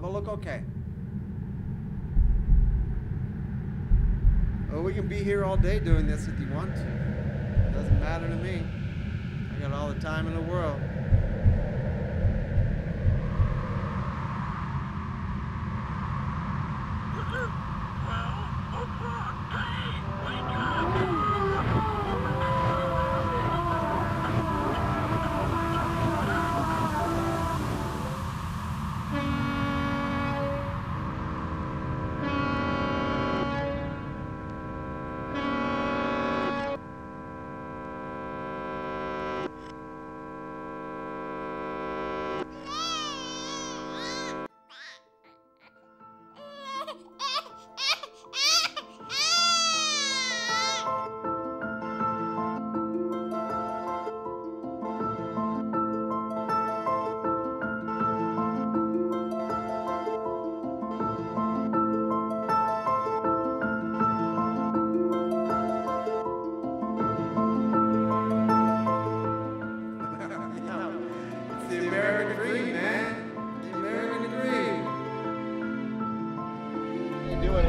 Level look okay. Oh, we can be here all day doing this if you want to. Doesn't matter to me. I got all the time in the world.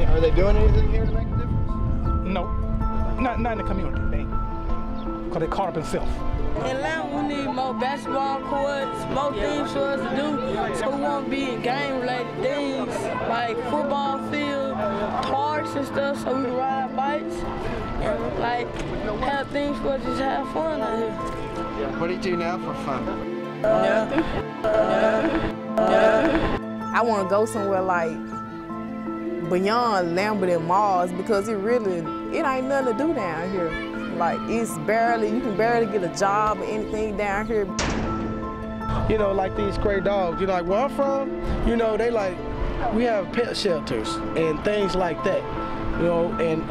Are they doing anything here to make a difference? No, not in the community. Because they caught up in self. In Atlanta, we need more basketball courts, more things for us to do, so we won't be in game-related things like football field, parks and stuff, so we can ride our bikes and like have things for us to just have fun out here. What do you do now for fun? Nothing. I want to go somewhere like beyond Lambert and Mars because it ain't nothing to do down here. Like you can barely get a job or anything down here. You know, like these stray dogs, you know, like where I'm from, you know, we have pet shelters and things like that, you know, and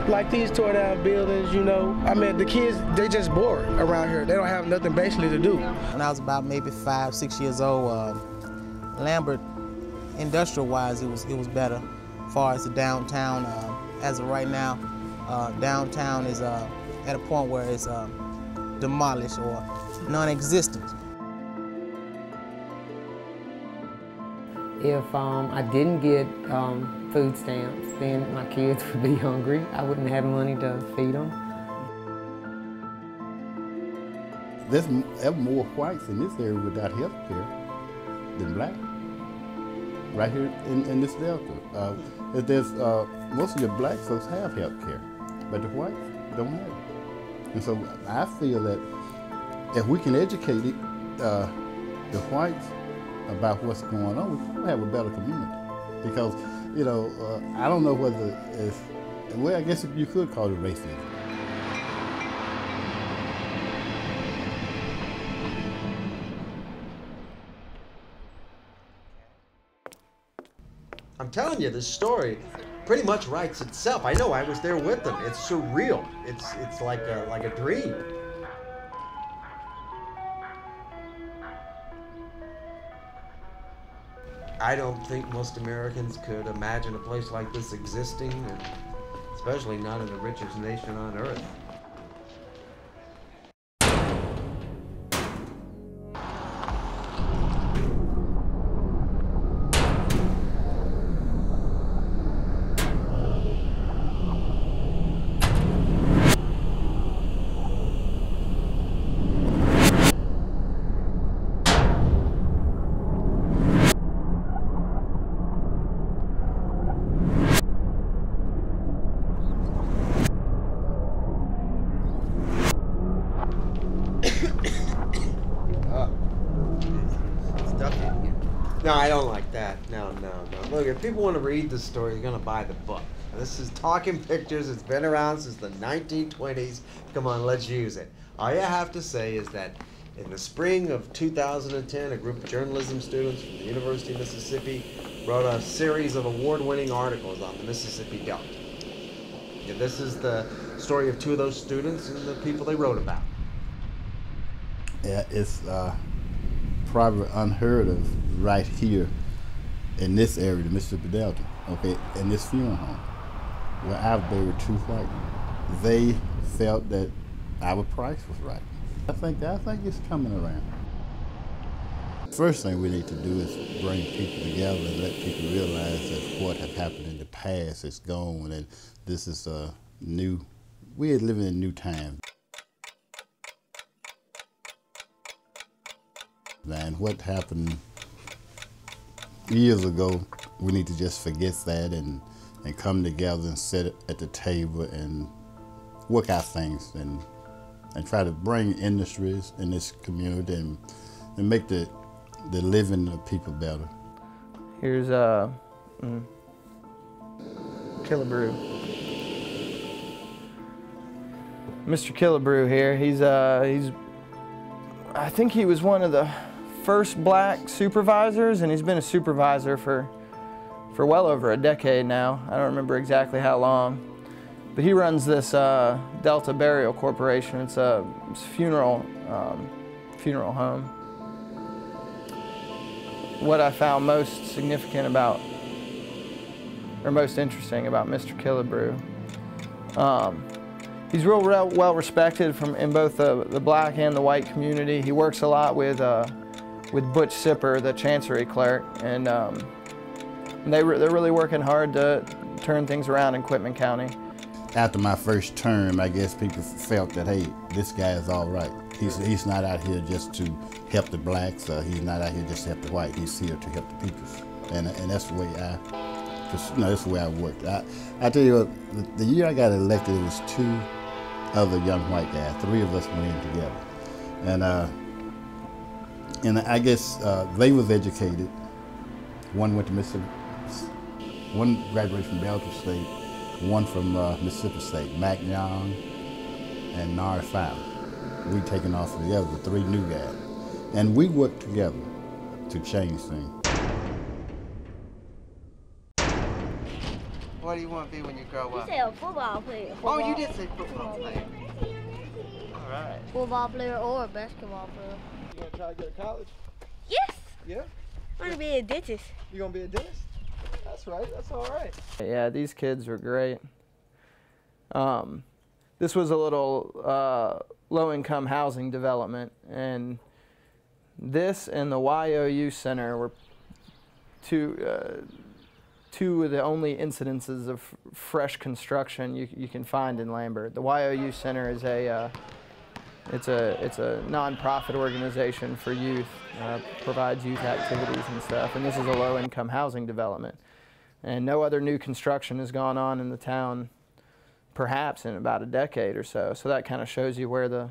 like these tore down buildings, you know, I mean, the kids, they just bored around here. They don't have nothing basically to do. When I was about maybe 5, 6 years old, Lambert, industrial-wise, it was better. As far as the downtown, as of right now, downtown is at a point where it's demolished or non-existent. If I didn't get food stamps, then my kids would be hungry. I wouldn't have money to feed them. There's more whites in this area without health care than black. Right here in this delta. Most of the black folks have health care, but the whites don't have it. And so I feel that if we can educate the whites about what's going on, we'll have a better community. Because, you know, I don't know whether it's, well, I guess you could call it racism. I'm telling you, this story pretty much writes itself. I know, I was there with them. It's surreal. It's like a dream. I don't think most Americans could imagine a place like this existing, and especially not in the richest nation on earth. No, I don't like that. No. Look, if people want to read the story, they're going to buy the book. This is Talking Pictures. It's been around since the 1920s. Come on, let's use it. All you have to say is that in the spring of 2010, a group of journalism students from the University of Mississippi wrote a series of award-winning articles on the Mississippi Delta. And this is the story of two of those students and the people they wrote about. Yeah, it's probably unheard of right here in this area, the Mississippi Delta, okay, in this funeral home, where I've buried two white men. They felt that our price was right. I think it's coming around. first thing we need to do is bring people together and let people realize that what has happened in the past is gone, and this is a new, we are living in new times. And what happened years ago, we need to just forget that and come together and sit at the table and work out things and try to bring industries in this community and make the living of people better. Here's Killebrew. Mr. Killebrew here. He's I think he was one of the first black supervisors, and he's been a supervisor for well over a decade now. I don't remember exactly how long, but he runs this Delta Burial Corporation. It's a funeral home. What I found most significant about, or most interesting about Mr. Killebrew, he's real well respected in both the black and the white community. He works a lot with Butch Sipper, the Chancery clerk, and they're really working hard to turn things around in Quitman County. After my first term, I guess people felt that, hey, this guy is all right. He's not out here just to help the blacks, he's not out here just to help the white, he's here to help the people. And that's the way that's the way I worked. I tell you what, the year I got elected, it was 2 other young white guys. 3 of us went in together. And I guess they was educated. One went to Mississippi, one graduated from Delta State, one from Mississippi State, Mac Young and Nard Fowler. We taken off together, the 3 new guys. And we worked together to change things. What do you want to be when you grow up? You said a football player. Oh, you did say football player. All right. Football player or a basketball player. You gonna try to go to college? Yes. Yeah? I'm gonna be a dentist. You gonna be a dentist? That's right, that's all right. Yeah, these kids were great. This was a little low-income housing development, and this and the YOU Center were two of the only incidences of fresh construction you can find in Lambert. The YOU Center is it's a nonprofit organization for youth, provides youth activities and stuff, and this is a low-income housing development. And no other new construction has gone on in the town, perhaps in about a decade or so. So that kind of shows you where the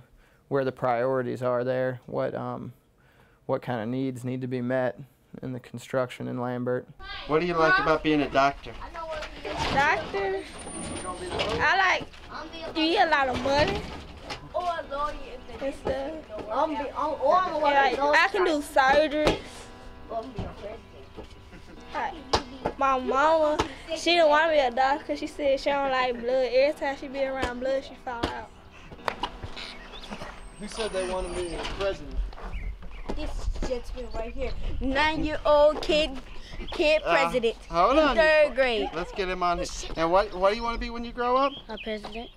priorities are there, what kind of needs need to be met in the construction in Lambert. What do you like about being a doctor? Doctor, I like, you get a lot of money and stuff. I can do surgery. My mama, she didn't want to be a doctor because she said she don't like blood. Every time she be around blood, she fall out. Who said they wanted me as president? This gentleman right here, 9-year-old kid president. Hold on. In 3rd grade. Let's get him on here. And what do you want to be when you grow up? A president.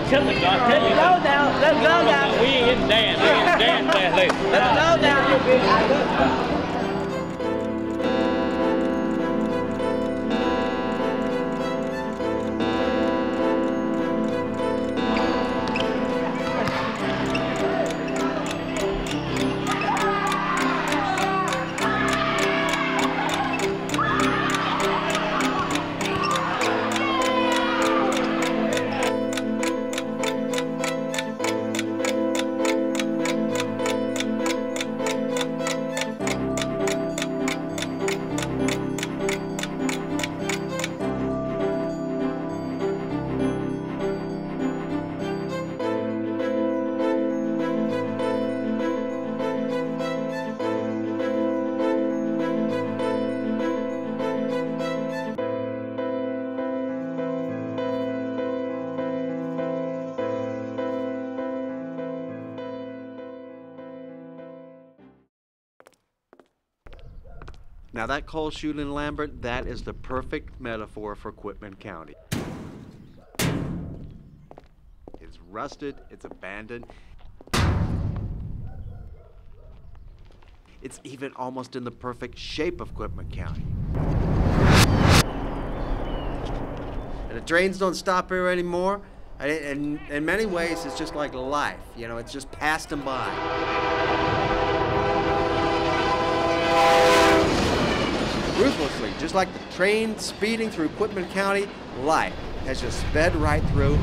Let's go down. Let's go down. We ain't getting dance. We ain't getting dance later. Let's go down. Now that coal chute in Lambert, that is the perfect metaphor for Quitman County. It's rusted, it's abandoned. It's even almost in the perfect shape of Quitman County. And the trains don't stop here anymore. And in many ways, it's just like life. You know, it's just passed them by. Ruthlessly, just like the train speeding through Quitman County, life has just sped right through.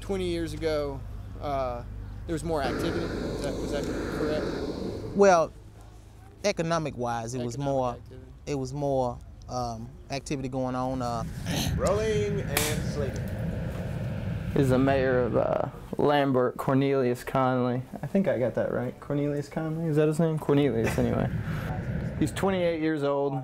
20 years ago, there was more activity. Was that correct? Well, economic-wise, it was more activity going on. Rolling and sleeping. Is the mayor of Lambert, Cornelius Conley. I think I got that right. Cornelius Conley, is that his name? Cornelius, anyway. He's 28 years old.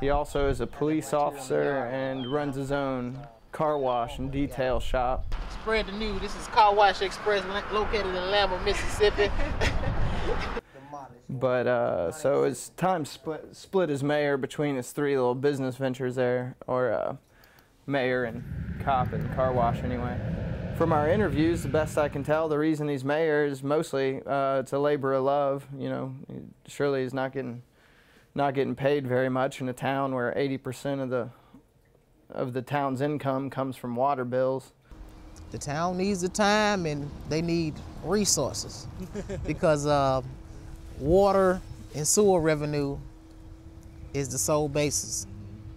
He also is a police officer and runs his own car wash and detail shop. Spread the news. This is Car Wash Express, located in Lambert, Mississippi. But so his time split as mayor between his three little business ventures there, or mayor and cop and car wash anyway. From our interviews, the best I can tell, the reason he's mayor is mostly it's a labor of love. You know, surely he's not getting paid very much in a town where 80% of the town's income comes from water bills. The town needs the time and they need resources because water and sewer revenue is the sole basis.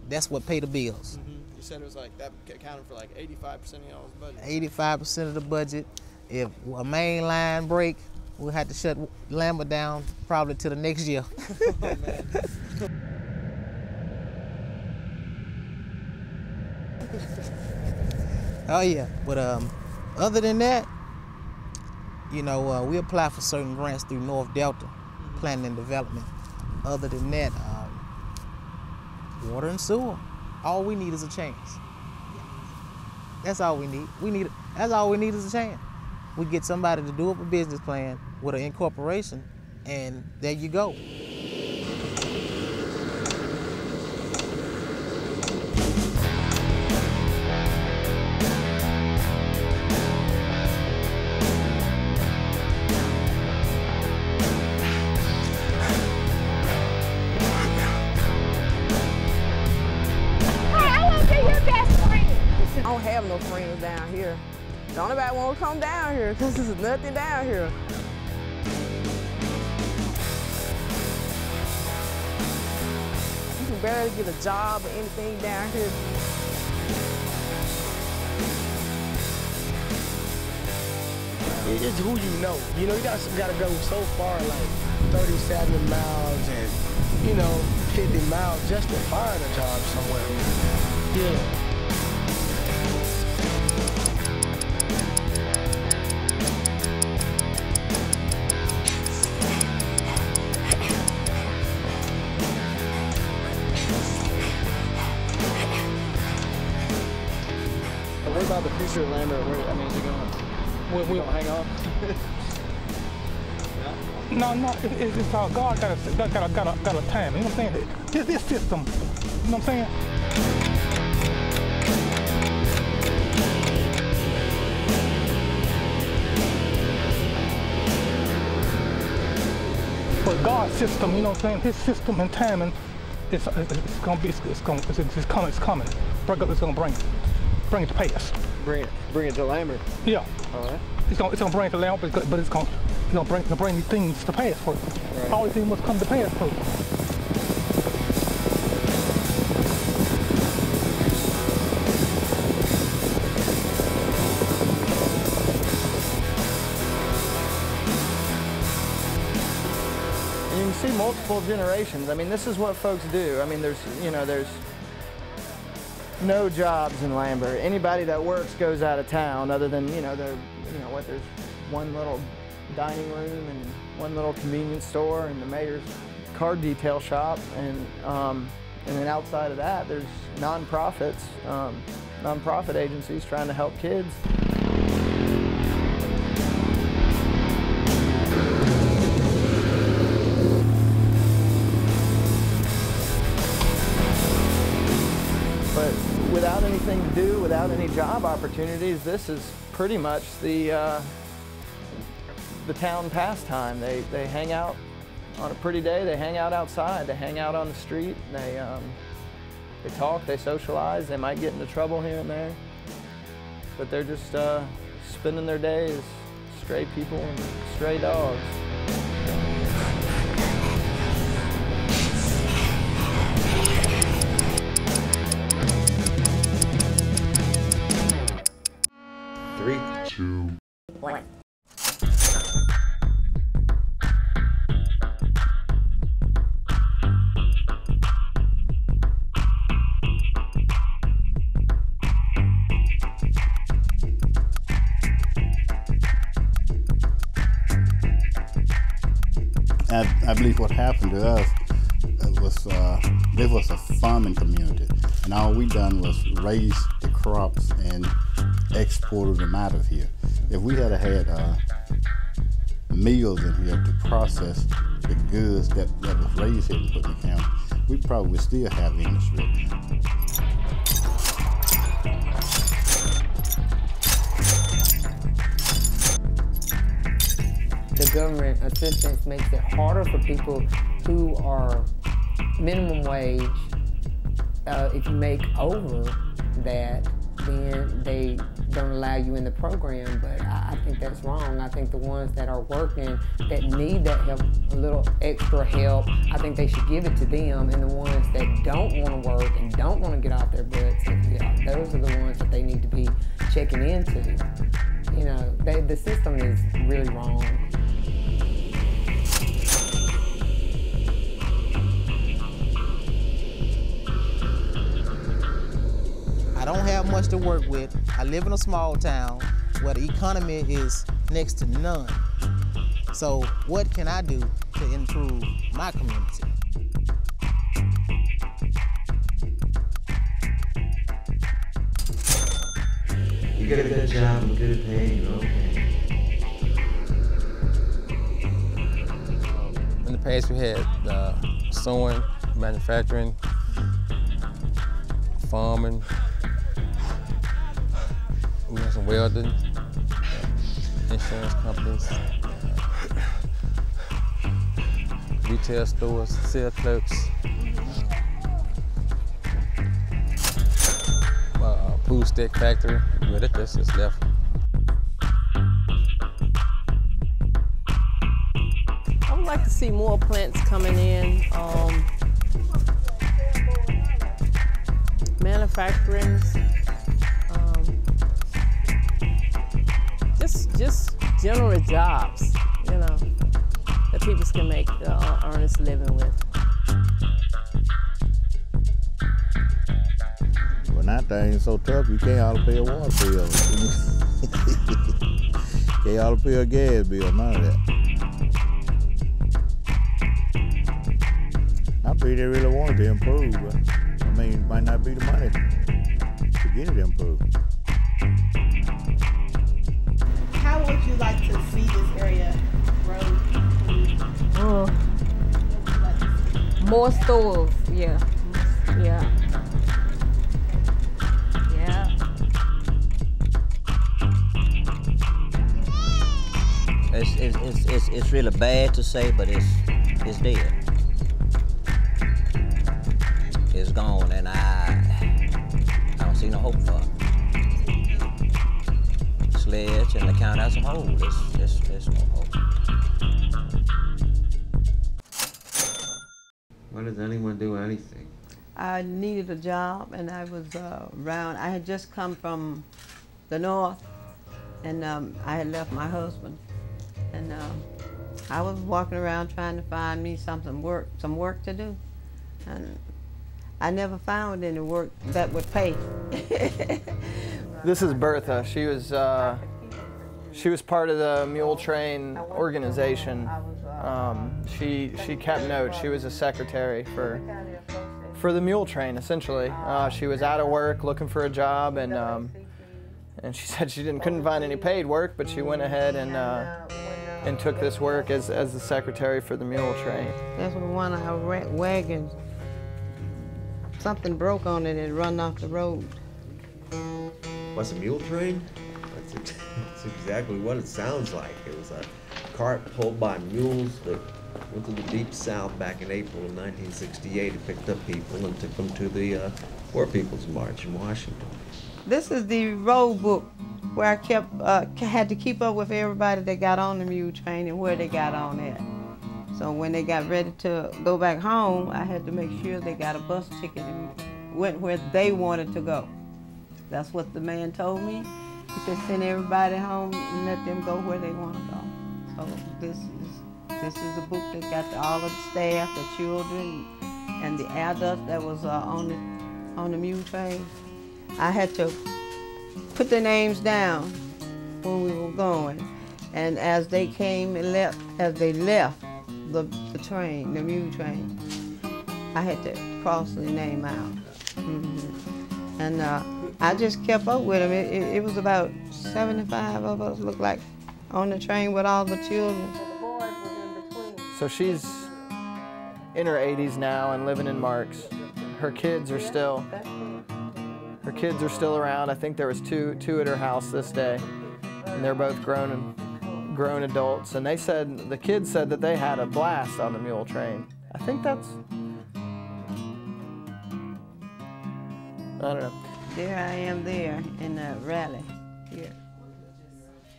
That's what pay the bills. You said it was like that accounted for like 85% of y'all's budget. 85% of the budget. If a main line break, we'll have to shut Lambert down probably till the next year. Oh, man. Oh yeah, but other than that, you know, we apply for certain grants through North Delta, planning and development. Other than that, water and sewer. All we need is a chance. That's all we need. That's all we need is a chance. We get somebody to do up a business plan with an incorporation, and there you go. I don't have no friends down here. Don't nobody want to come down here because there's nothing down here. You can barely get a job or anything down here. It's who you know. You know, you gotta go so far, like 37 miles and, you know, 50 miles just to find a job somewhere. Yeah. What about the future of Lambert? I mean, is it gonna hang on? No, it's all God got a time. You know what I'm saying? This system. You know what I'm saying? But God's system, you know what I'm saying? His system and timing, it's coming. It's gonna bring it to pass. Bring it to Lambert. Yeah. All right. It's gonna bring it to Lambert, but it's gonna bring these things to pass for it. Right. All these things must come to pass for it. And you can see multiple multiple generations. I mean, this is what folks do. I mean, there's no jobs in Lambert. Anybody that works goes out of town, other than there's one little dining room and one little convenience store and the mayor's car detail shop, and then outside of that, there's nonprofit agencies trying to help kids. But without anything to do, without any job opportunities, this is pretty much the town pastime. They hang out on a pretty day. They hang out outside. They hang out on the street. They talk. They socialize. They might get into trouble here and there, but they're just spending their day as stray people and stray dogs. Three, two, one. I believe what happened to us was this was a farming community, and all we done was raise the crops and exported them out of here. If we had had mills in here to process the goods that was raised here in Putnam County, we probably would still have industry. The government assistance makes it harder for people who are minimum wage. If you make over that, then they don't allow you in the program, but I think that's wrong. I think the ones that are working, that need that help, a little extra help, I think they should give it to them, and the ones that don't want to work and don't want to get off their butts, those are the ones that they need to be checking into. The system is really wrong. I don't have much to work with. I live in a small town where the economy is next to none. So what can I do to improve my community? You get a good job, you get a pay, you're okay. In the past we had sewing, manufacturing, farming. We had some welding, insurance companies, retail stores, sales clerks, food stick factory, but that's just left. I would like to see more plants coming in, manufacturing, just general jobs, that people can make earnest living with. Well, now things so tough, you can't hardly pay a water bill. Can't hardly pay a gas bill, none of that. I believe they really wanted to improve, but it might not be the money to get it improved. How would you like to see this area grow? More stores, yeah. It's really bad to say, but it's dead. It's gone, and I don't see no hope for it. Sledge and the county as a whole, there's no hope. Why does anyone do anything? I needed a job, and I was around. I had just come from the north, and I had left my husband, and I was walking around trying to find me some work to do, and I never found any work that would pay. This is Bertha. She was part of the mule train organization. She kept notes. She was a secretary for the mule train, essentially. She was out of work looking for a job, and she said she couldn't find any paid work, but she went ahead and took this work as the secretary for the mule train. That's when one of our wagons, something broke on it and run off the road. What's a mule train? That's exactly what it sounds like. It was a cart pulled by mules that went to the deep south back in April of 1968. It picked up people and took them to the Poor People's March in Washington. This is the road book where I had to keep up with everybody that got on the mule train and where they got on it. So when they got ready to go back home, I had to make sure they got a bus ticket and went where they wanted to go. That's what the man told me. He said, send everybody home and let them go where they want to go. So this is a book that got all of the staff, the children, and the adults that was on the mule train. I had to put their names down when we were going, and as they came and left, as they left the train, the mule train, I had to cross their name out. And I just kept up with them. It was about 75 of us, looked like, on the train with all the children. So she's in her 80s now and living in Marks. Her kids are still around. I think there was two at her house this day, and they're both grown adults. And the kids said that they had a blast on the mule train. I think that's, I don't know. There I am there in the rally here.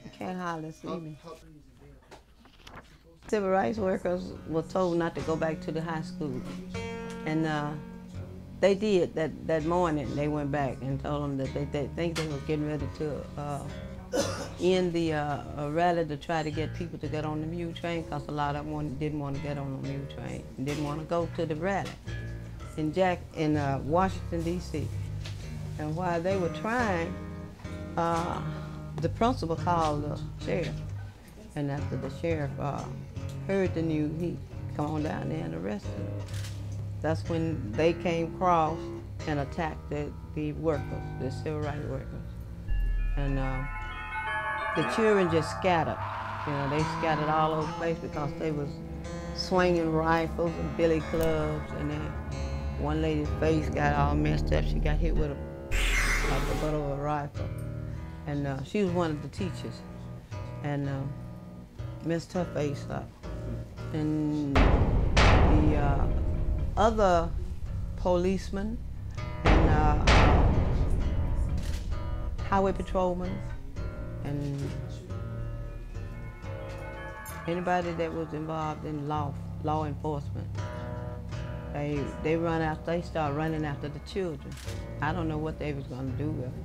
You can't hardly see me. Civil rights workers were told not to go back to the high school, and they did that morning. They went back and told them that they think they were getting ready to end the rally to try to get people to get on the mule train, because a lot of them didn't want to get on the mule train and didn't want to go to the rally in Washington, D.C. And while they were trying, the principal called the sheriff. And after the sheriff heard the news, he come on down there and arrested them. That's when they came across and attacked the workers, the civil rights workers. And the children just scattered. You know, they scattered all over the place because they was swinging rifles and billy clubs. And then one lady's face got all messed up. She got hit with the butt of a rifle. And she was one of the teachers. And messed her face up. And the other policemen and highway patrolmen and anybody that was involved in law enforcement, they run out. They start running after the children. I don't know what they was gonna do with them,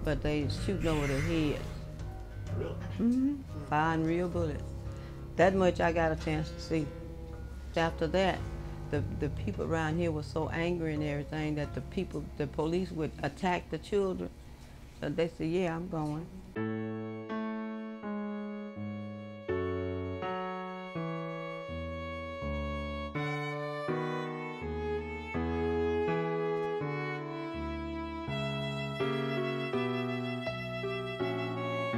but they shooting over their heads. Firing real bullets. That much I got a chance to see. After that, the people around here were so angry and everything that the police would attack the children. So they said, yeah, I'm going.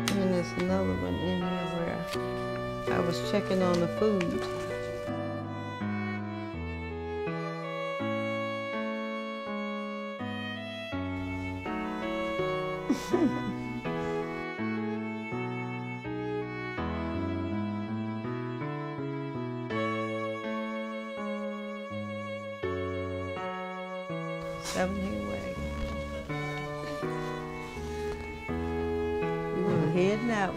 And there's another one in here where I was checking on the food. Way. We were heading out.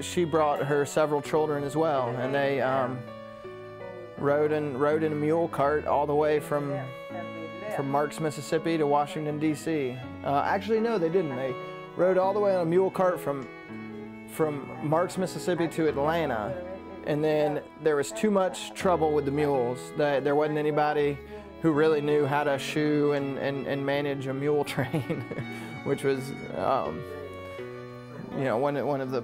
She brought her several children as well, and they rode in a mule cart all the way from Marks, Mississippi to Washington, D.C. Actually, no, they didn't. rode all the way on a mule cart from Marks, Mississippi to Atlanta, and then there was too much trouble with the mules. There wasn't anybody who really knew how to shoe and manage a mule train, which was, you know, one of the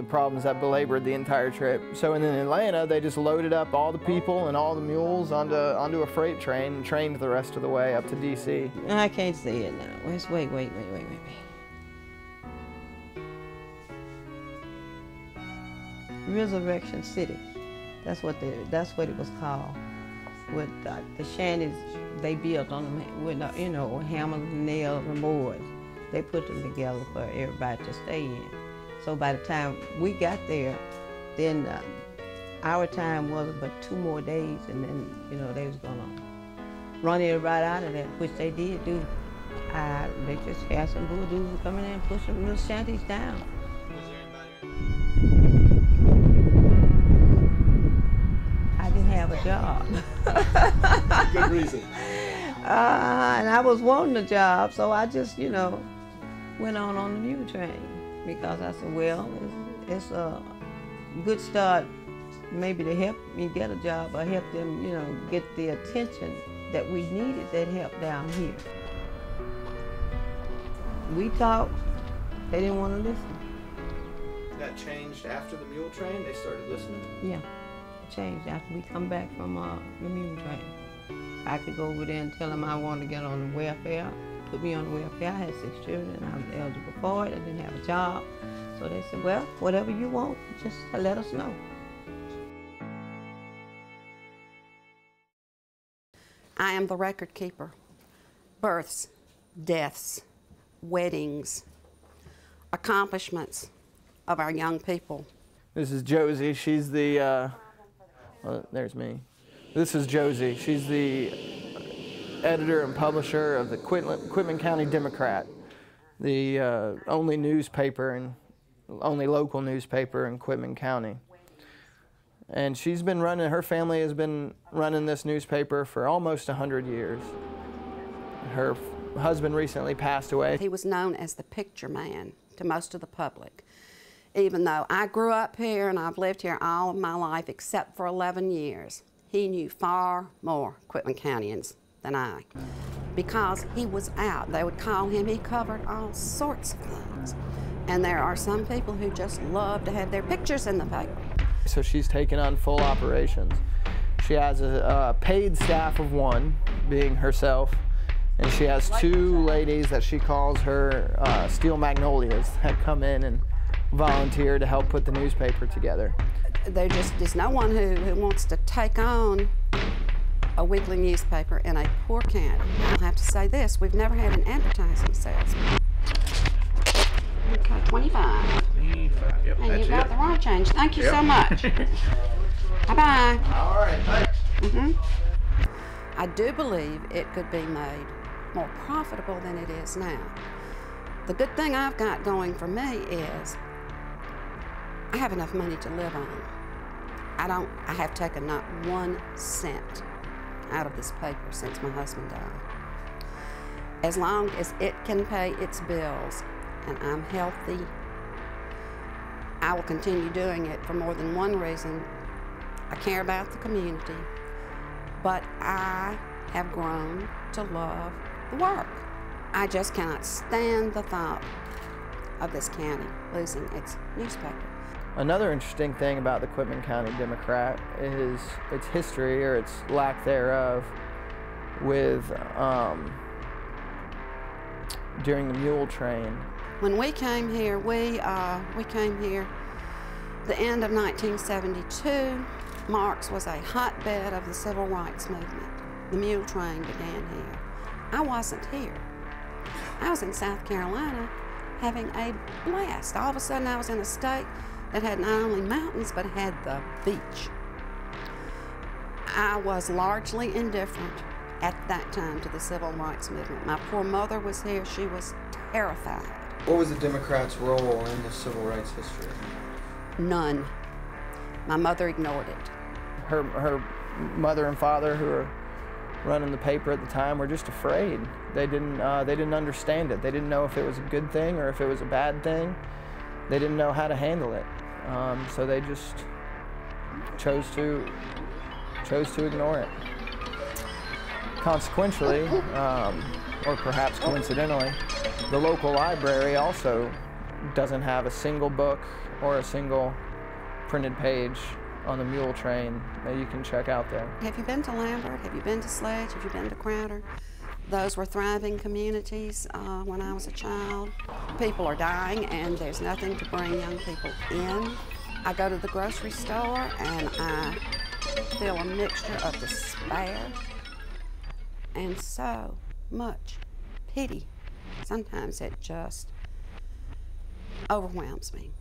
problems that belabored the entire trip. So in Atlanta, they just loaded up all the people and all the mules onto a freight train and trained the rest of the way up to D.C. I can't see it now. Wait. Resurrection City. That's what it was called. With the shanties they built on them with you know, hammers and nails and boards. They put them together for everybody to stay in. So by the time we got there, then our time was but 2 more days, and then, you know, they was gonna run everybody out of there, which they did do. They just had some bulldogs coming in and push them little shanties down. I didn't have a job. Good reason. And I was wanting a job, so I just, you know, went on the mule train, because I said, well, it's a good start maybe to help me get a job or help them, you know, get the attention that we needed that help down here. We talked, they didn't want to listen. That changed after the mule train? They started listening? Yeah, it changed after we come back from the mule train. I could go over there and tell them I wanted to get on the welfare, put me on the welfare. I had 6 children, I was eligible for it, I didn't have a job. So they said, well, whatever you want, just let us know. I am the record keeper. Births, deaths, weddings, accomplishments of our young people. This is Josie. She's the, well, there's me. This is Josie. She's the editor and publisher of the Quitman County Democrat, the only newspaper and only local newspaper in Quitman County. And she's been running, her family has been running this newspaper for almost 100 years. Her husband recently passed away. He was known as the picture man to most of the public. Even though I grew up here and I've lived here all of my life except for 11 years, he knew far more Quitman Countyans than I, because he was out. They would call him, he covered all sorts of things. And there are some people who just love to have their pictures in the paper. So she's taken on full operations. She has a paid staff of 1, being herself, and she has 2 ladies that she calls her Steel Magnolias that come in and volunteer to help put the newspaper together. There just is no one who wants to take on a weekly newspaper in a poor county. I'll have to say this, we've never had an advertising salesman. Okay, 25. 25, yep, And that's you got it. the right change. Thank you Yep. so much. Bye-bye. All right, thanks. I do believe it could be made more profitable than it is now. The good thing I've got going for me is I have enough money to live on. I have taken not 1 cent out of this paper since my husband died. As long as it can pay its bills and I'm healthy, I will continue doing it for more than one reason. I care about the community, but I have grown to love the work. I just cannot stand the thought of this county losing its newspaper. Another interesting thing about the Quitman County Democrat is its history, or its lack thereof, with during the mule train. When we came here, we came here the end of 1972. Marks was a hotbed of the civil rights movement. The mule train began here. I wasn't here. I was in South Carolina having a blast. All of a sudden I was in a state that had not only mountains but had the beach. I was largely indifferent at that time to the civil rights movement. My poor mother was here. She was terrified. What was the Democrats' role in the civil rights history? None. My mother ignored it. Her mother and father, who running the paper at the time were just afraid. They didn't understand it. They didn't know if it was a good thing or if it was a bad thing. They didn't know how to handle it. So they just chose to ignore it. Consequently, or perhaps coincidentally, the local library also doesn't have a single book or a single printed page on the mule train that you can check out there. Have you been to Lambert? Have you been to Sledge? Have you been to Crowder? Those were thriving communities when I was a child. People are dying and there's nothing to bring young people in. I go to the grocery store and I feel a mixture of despair and so much pity. Sometimes it just overwhelms me.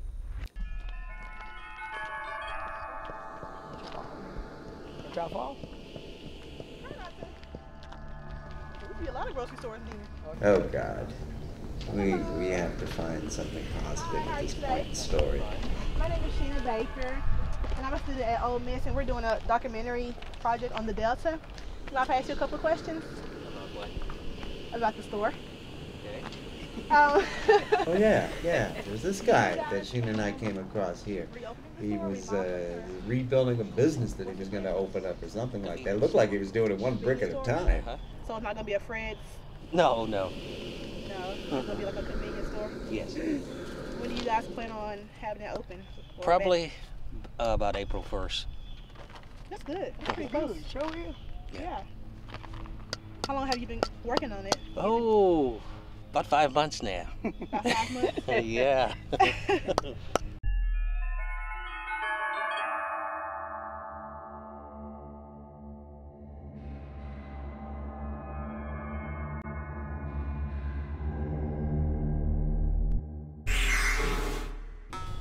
Drop off? There'd be a lot of grocery stores in here. Oh God, we have to find something positive at this point in the story. My name is Sheena Baker, and I'm a student at Ole Miss, and we're doing a documentary project on the Delta. Can I ask you a couple of questions? About the store. Okay. Oh yeah. There's this guy that Sheena and I came across here. He was rebuilding a business that he was going to open up or something like that. It looked like he was doing it one brick at a time. So it's not going to be a Fred's? No. No, it's going to be like a convenience store? Yes. When do you guys plan on having it open? Probably about April 1st. That's good. That's pretty close. Show you? Yeah. How long have you been working on it? Oh, about 5 months now. About 5 months? Yeah.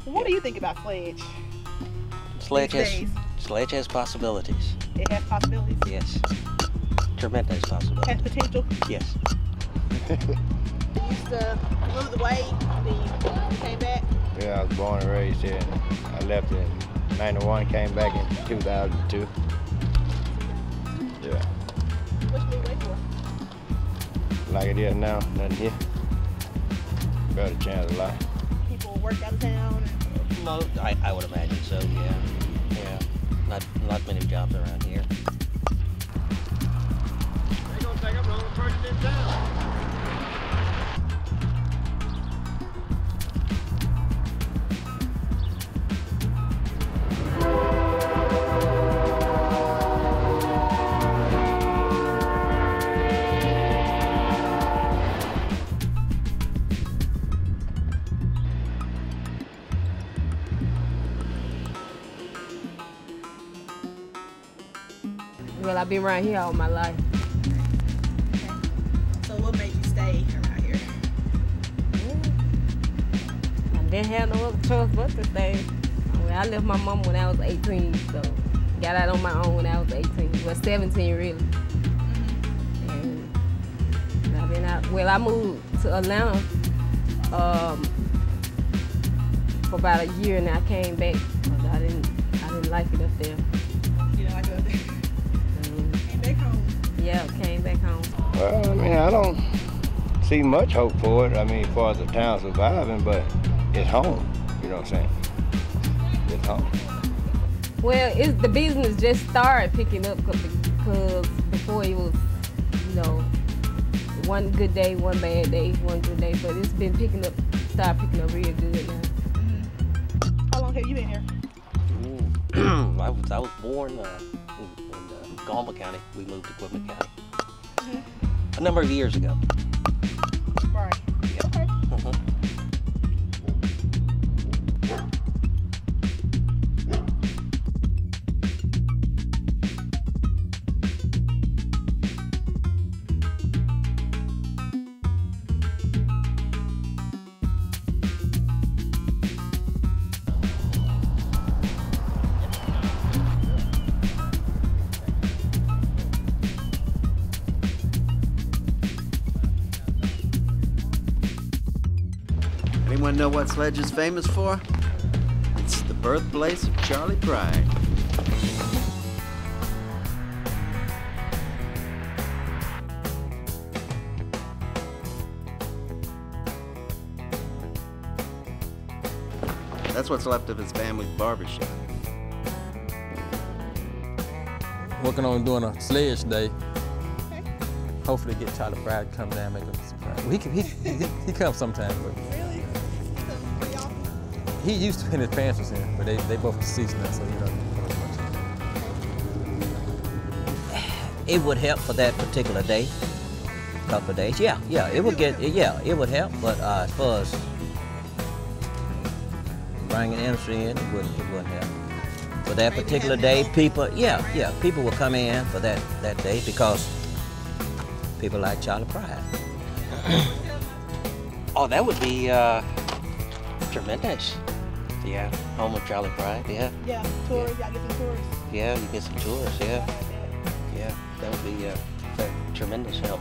What do you think about Sledge? Sledge has possibilities. It has possibilities? Yes. Tremendous possibilities. Has potential? Yes. You used to move away, then you came back? Yeah, I was born and raised here. I left in 91, came back in 2002. Yeah. What you moved away for? Like it is now, nothing here. Better chance of life. People work out of town? No, I would imagine so, yeah. Yeah. Not many jobs around here. They're gonna think I'm the only person in town. Well, I've been around here all my life. So what made you stay around here? I didn't have no other choice but to stay. Well, I left my mom when I was 18, so got out on my own when I was 18. Well, 17 really. And I've been out. Well, I moved to Atlanta for about a year, and I came back because I didn't like it up there. You didn't like it up there? Came back home? Yeah, came back home. Well, I mean, I don't see much hope for it. I mean, as far as the town surviving, but it's home. You know what I'm saying? It's home. Well, the business just started picking up because before it was, one good day, one bad day, one good day, but it's been started picking up real good now. How long have you been here? I was born in Galma County. We moved to Quitman County a number of years ago. Right. Yeah. Okay. Anyone know what Sledge is famous for? It's the birthplace of Charlie Pride. That's what's left of his family's barbershop. Working on doing a sledge day. Hopefully get Charlie Pride to come down and make a surprise. Well, he comes sometime, but he used to when his parents was here, but they both deceased now, so he doesn't come as much. It would help for that particular day, couple of days. Yeah, it would it would help, but as far as bringing industry in, it wouldn't help. For that particular day, people will come in for that day because people like Charlie Pride. Oh, that would be tremendous. Yeah, home of Charlie Pride, yeah. Yeah, tours, y'all get some tours. Yeah, you get some tours, yeah. Yeah, that would be a tremendous help.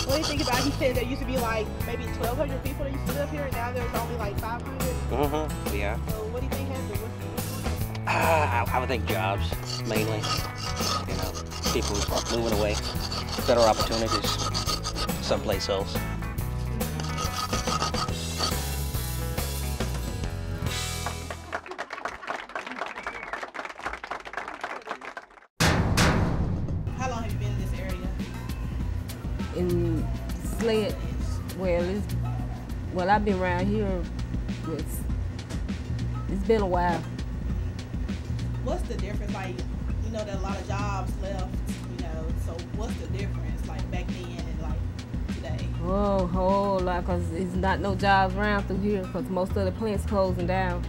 What do you think about, he said there used to be like maybe 1,200 people that used to live here, and now there's only like 500? Mm-hmm, yeah. So what do you think happened? I would think jobs, mainly. You know, people moving away, better opportunities someplace else. How long have you been in this area? In Sled, well, I've been around here. It's been a while. What's the difference? Like, you know, there are a lot of jobs left, you know, so what's the difference, like, back then and, like, today? Oh, a whole lot, because there's not no jobs around through here, because most of the plants closing down.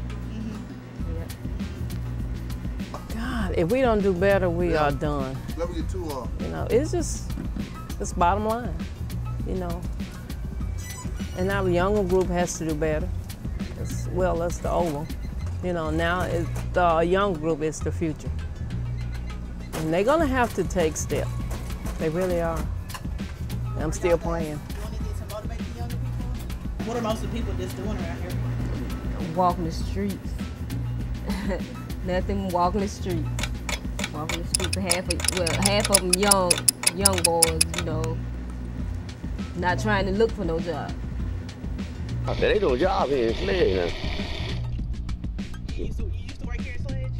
God, if we don't do better, we are done. Let me get too long. You know, it's bottom line, you know. And our younger group has to do better, as well as the older. You know, now the young group is the future. And they're gonna have to take steps. They really are. And I'm still praying. What are most of the people just doing around here? Walking the streets. Nothing, walking the street. Walking the streets. Half of them young boys, you know, not trying to look for no job. There ain't no job here in Sledge. You used to work here in Sledge?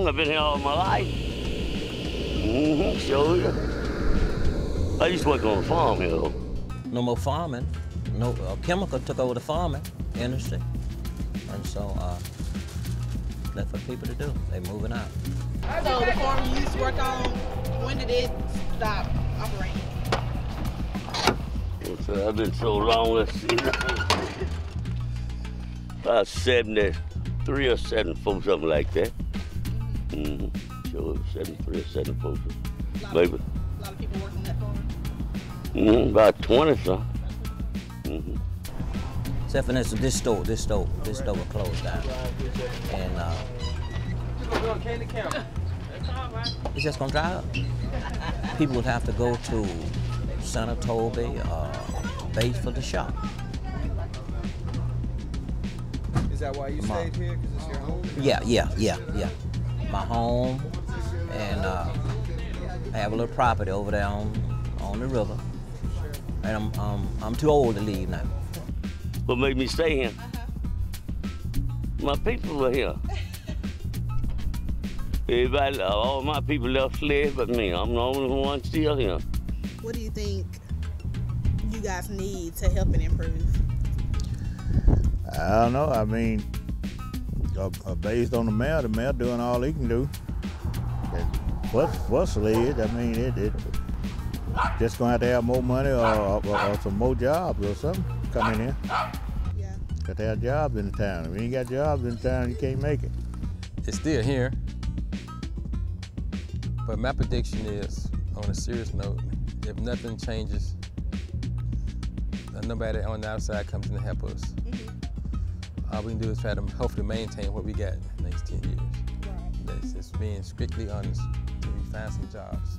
I've been here all my life. Sure. I used to work on a farm here, though. No more farming. No chemical took over the farming industry, and so that's for people to do. They're moving out. So the farm you used to work on, when did it stop operating? I've been so long, let's see. About 73 or 74, something like that. Sure, 73 or 74, maybe. A lot of people working that farm? About 20 something. Except for this store will close down. And it's just gonna dry up. People would have to go to Sanatobi or Bates for the shop. Is that why you stayed here? Because it's your home? Yeah. My home, and I have a little property over there on the river. And I'm too old to leave now. What made me stay here? My people were here. Everybody, all my people left Sledge but me. I'm the only one still here. What do you think you guys need to help and improve? I don't know. I mean, based on the mayor doing all he can do. What's Sledge? I mean, it just gonna have to have more money or some more jobs or something coming in. Yeah. Got to have jobs in the town. If you ain't got jobs in the town, you can't make it. It's still here. But my prediction is, on a serious note, if nothing changes, nobody on the outside comes in to help us. All we can do is try to hopefully maintain what we got in the next 10 years. Right. That's just being strictly honest till we find some jobs.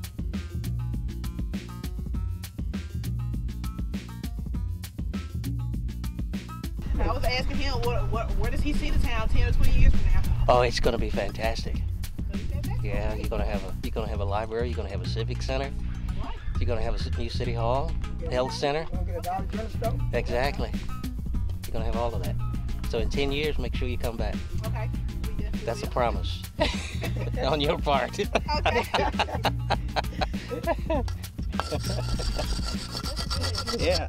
I was asking him, where does he see the town 10 or 20 years from now? Oh, it's going to be fantastic. Yeah, you're gonna have a library. You're gonna have a civic center. You're gonna have a new city hall, health center. Exactly. You're going to have all of that. So in 10 years, make sure you come back. Okay. That's a promise on your part. Yeah.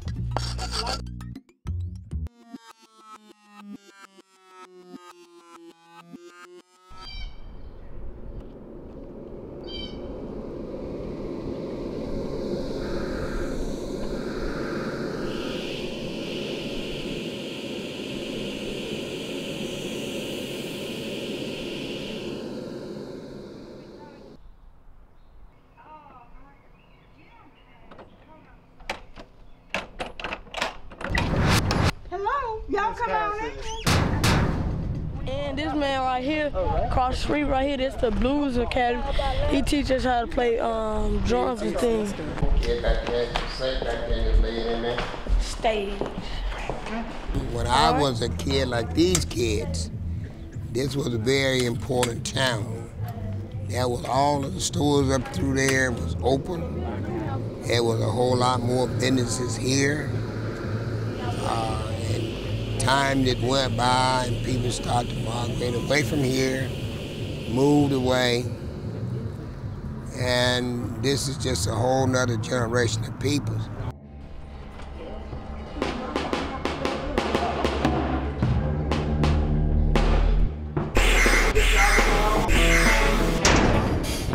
Hello, y'all come on in. And this man right here, across the street right here, this the Blues Academy. He teaches us how to play drums and things. Get back there, sit back there, just lay it in there. Stage. When I was a kid like these kids, this was a very important town. There was all of the stores up through there was open. There was a whole lot more businesses here. And time that went by and people started to migrate away from here, moved away. And this is just a whole nother generation of people.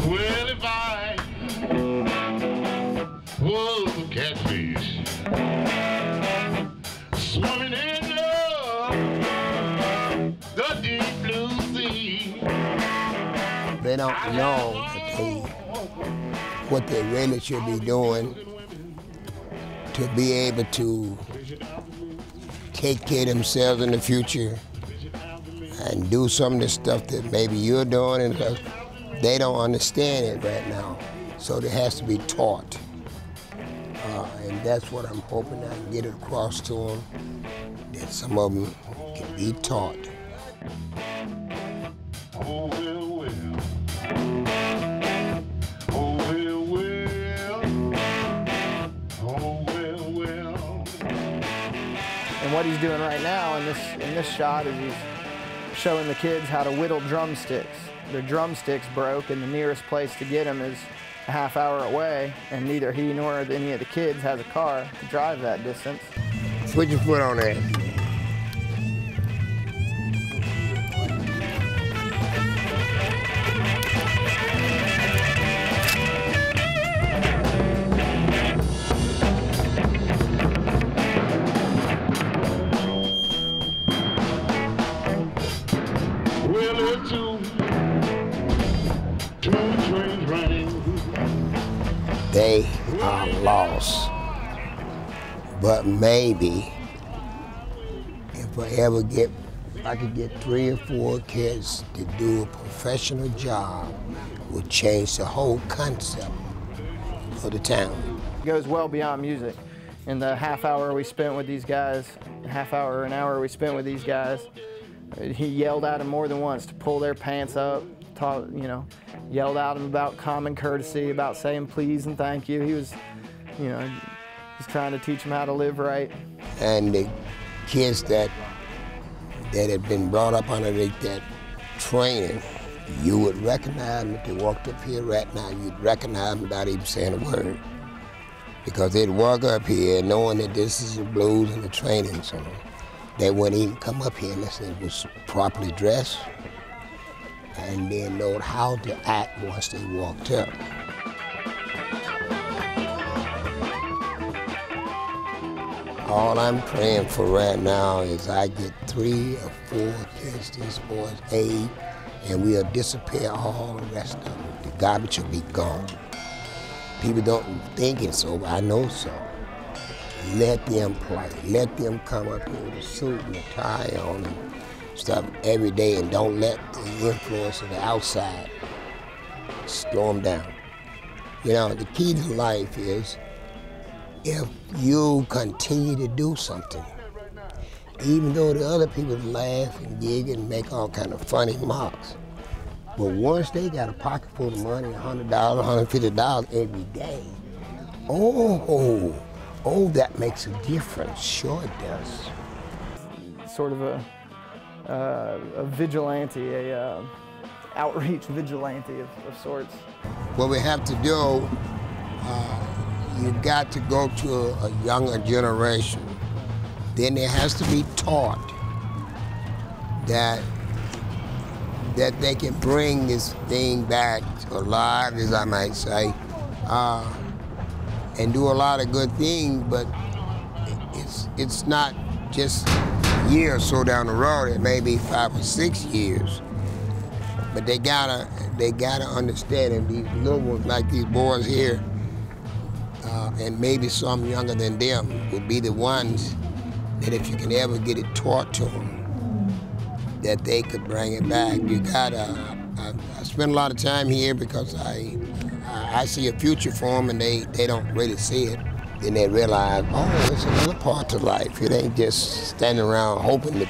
Well, if I was a catfish swimming in the deep blue sea. They don't know what they really should be doing to be able to take care of themselves in the future and do some of the stuff that maybe you're doing, and they don't understand it right now. So it has to be taught. And that's what I'm hoping I can get across to them, that some of them can be taught. Oh, well, well. Oh, well, well. Oh, well, well. And what he's doing right now in this shot is he's showing the kids how to whittle drumsticks. Their drumsticks broke, and the nearest place to get them is a half hour away, and neither he nor any of the kids has a car to drive that distance. Put your foot on that. Well, there's two trains running. They are lost. But maybe if I could get 3 or 4 kids to do a professional job, would change the whole concept of the town. It goes well beyond music. In the half hour we spent with these guys, an hour we spent with these guys, he yelled at them more than once to pull their pants up, yelled at them about common courtesy, about saying please and thank you. He was, he's trying to teach them how to live right. And the kids that had been brought up underneath that training, you would recognize them if they walked up here right now. You'd recognize them without even saying a word. Because they'd walk up here knowing that this is the blues and the training, so they wouldn't even come up here unless they was properly dressed and then know how to act once they walked up. All I'm praying for right now is I get 3 or 4 kids this boy's age, and we'll disappear all the rest of them. The garbage will be gone. People don't think it so, but I know so. Let them play. Let them come up here with a suit and a tie on and stuff every day, and don't let the influence of the outside slow them down. The key to life is if you continue to do something, even though the other people laugh and gig and make all kind of funny marks, but once they got a pocket full of money, $100, $150 every day, oh, that makes a difference. Sure it does. sort of a vigilante, a outreach vigilante of sorts. What we have to do, you've got to go to a younger generation. Then it has to be taught that they can bring this thing back alive, as I might say, and do a lot of good things, but it's not just a year or so down the road. It may be 5 or 6 years. But they gotta understand, and these little ones like these boys here, and maybe some younger than them, would be the ones that if you can ever get it taught to them, that they could bring it back. You gotta, I spend a lot of time here because I see a future for them and they don't really see it. Then they realize, oh, it's another part to life. It ain't just standing around hoping the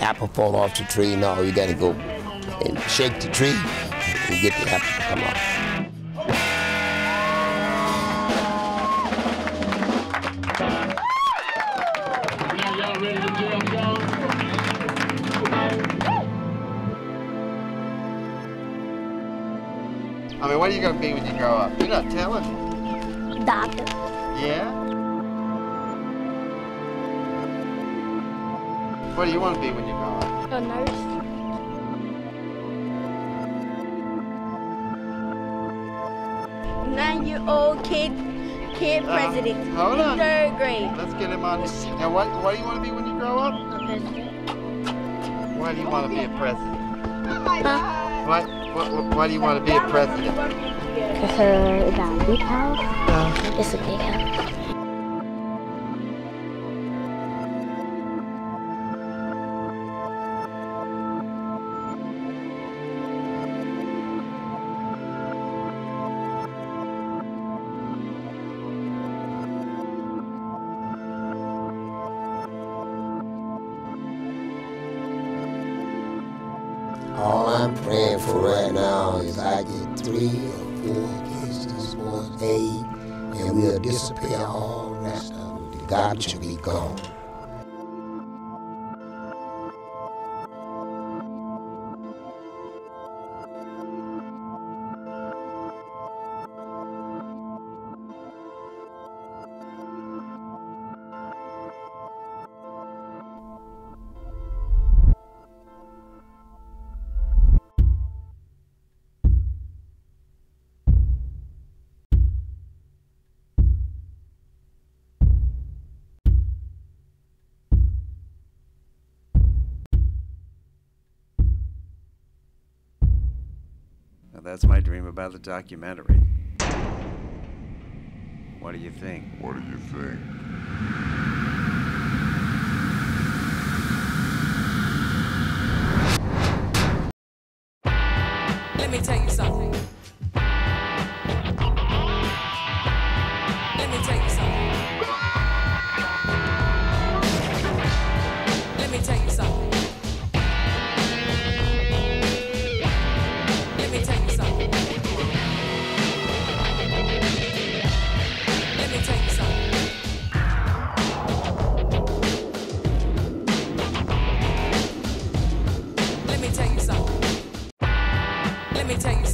apple fall off the tree. No, you gotta go and shake the tree and get the apple to come up. I mean, what are you gonna be when you grow up? You're not telling me. Doctor. Yeah? What do you want to be when you grow up? A nurse. Nine-year-old kid president. Hold on. In 3rd grade. Let's get him on his. Now, what do you want to be when you grow up? A president. Why do you want to be a president? Huh? Why do you want to be a president? Because it's a big house. It's a big house. All I'm praying for right now is I get 3 or 4 kids, this boy's 8, and we'll disappear all the rest of them. The garbage will be gone. Now, that's my dream about the documentary. What do you think? What do you think? Let me tell you something. Let me tell you something. Let me tell you something. Let me tell you something. Let me tell you something. Let me tell you something. Let me tell you